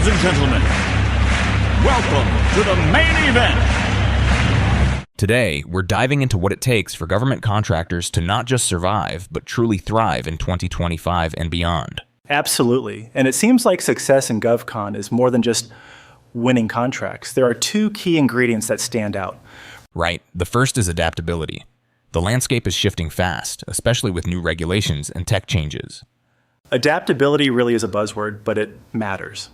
Ladies and gentlemen, welcome to the main event. Today, we're diving into what it takes for government contractors to not just survive, but truly thrive in 2025 and beyond. Absolutely. And it seems like success in GovCon is more than just winning contracts. There are two key ingredients that stand out. Right. The first is adaptability. The landscape is shifting fast, especially with new regulations and tech changes. Adaptability really is a buzzword, but it matters.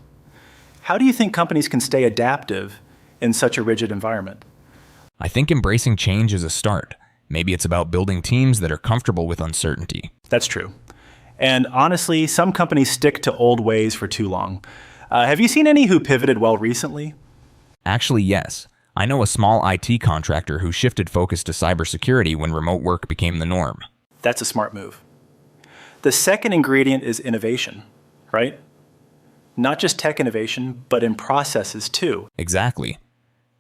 How do you think companies can stay adaptive in such a rigid environment? I think embracing change is a start. Maybe it's about building teams that are comfortable with uncertainty. That's true. And honestly, some companies stick to old ways for too long. Have you seen any who pivoted well recently? Actually, yes. I know a small IT contractor who shifted focus to cybersecurity when remote work became the norm. That's a smart move. The second ingredient is innovation, right? Not just tech innovation, but in processes too. Exactly.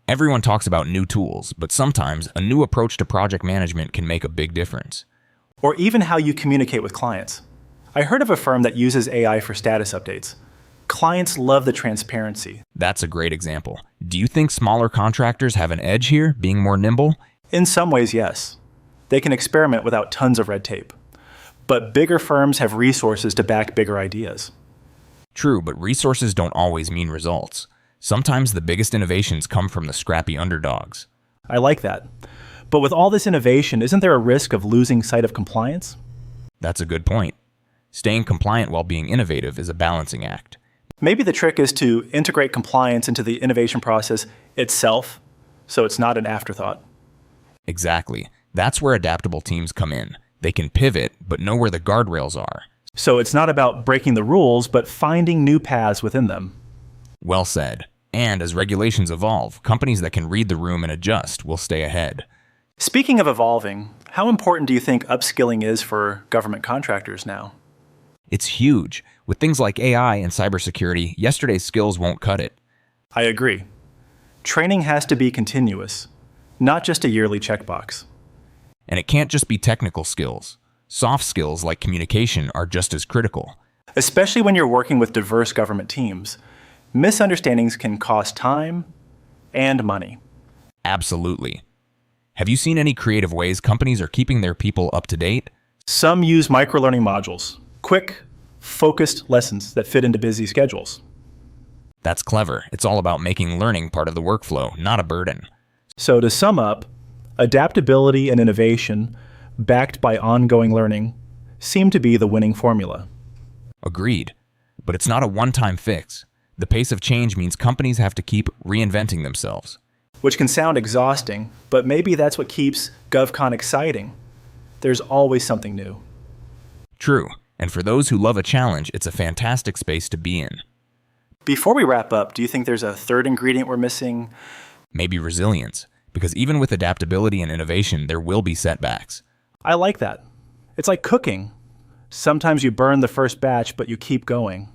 Everyone talks about new tools, but sometimes a new approach to project management can make a big difference. Or even how you communicate with clients. I heard of a firm that uses AI for status updates. Clients love the transparency. That's a great example. Do you think smaller contractors have an edge here, being more nimble? In some ways, yes. They can experiment without tons of red tape. But bigger firms have resources to back bigger ideas. True, but resources don't always mean results. Sometimes the biggest innovations come from the scrappy underdogs. I like that. But with all this innovation, isn't there a risk of losing sight of compliance? That's a good point. Staying compliant while being innovative is a balancing act. Maybe the trick is to integrate compliance into the innovation process itself, so it's not an afterthought. Exactly. That's where adaptable teams come in. They can pivot, but know where the guardrails are. So it's not about breaking the rules, but finding new paths within them. Well said. And as regulations evolve, companies that can read the room and adjust will stay ahead. Speaking of evolving, how important do you think upskilling is for government contractors now? It's huge. With things like AI and cybersecurity, yesterday's skills won't cut it. I agree. Training has to be continuous, not just a yearly checkbox. And it can't just be technical skills. Soft skills like communication are just as critical. Especially when you're working with diverse government teams, misunderstandings can cost time and money. Absolutely. Have you seen any creative ways companies are keeping their people up to date? Some use microlearning modules, quick, focused lessons that fit into busy schedules. That's clever. It's all about making learning part of the workflow, not a burden. So to sum up, adaptability and innovation, backed by ongoing learning, seem to be the winning formula. Agreed. But it's not a one-time fix. The pace of change means companies have to keep reinventing themselves. Which can sound exhausting, but maybe that's what keeps GovCon exciting. There's always something new. True. And for those who love a challenge, it's a fantastic space to be in. Before we wrap up, do you think there's a third ingredient we're missing? Maybe resilience. Because even with adaptability and innovation, there will be setbacks. I like that. It's like cooking. Sometimes you burn the first batch, but you keep going.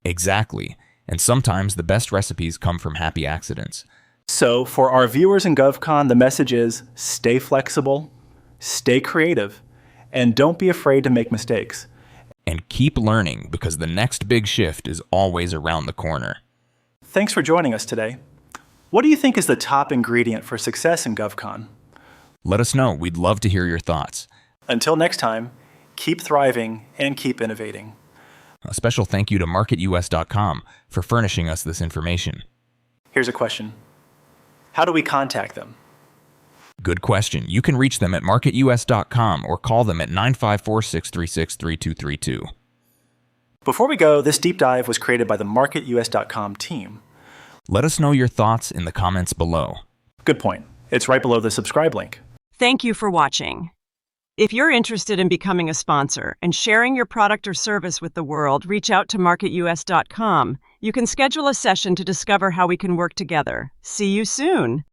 Exactly. And sometimes the best recipes come from happy accidents. So for our viewers in GovCon, the message is stay flexible, stay creative, and don't be afraid to make mistakes. And keep learning, because the next big shift is always around the corner. Thanks for joining us today. What do you think is the top ingredient for success in GovCon? Let us know. We'd love to hear your thoughts. Until next time, keep thriving and keep innovating. A special thank you to MarketUS.com for furnishing us this information. Here's a question. How do we contact them? Good question. You can reach them at MarketUS.com or call them at 954-636-3232. Before we go, this deep dive was created by the MarketUS.com team. Let us know your thoughts in the comments below. Good point. It's right below the subscribe link. Thank you for watching. If you're interested in becoming a sponsor and sharing your product or service with the world, reach out to MarketUS.com. You can schedule a session to discover how we can work together. See you soon.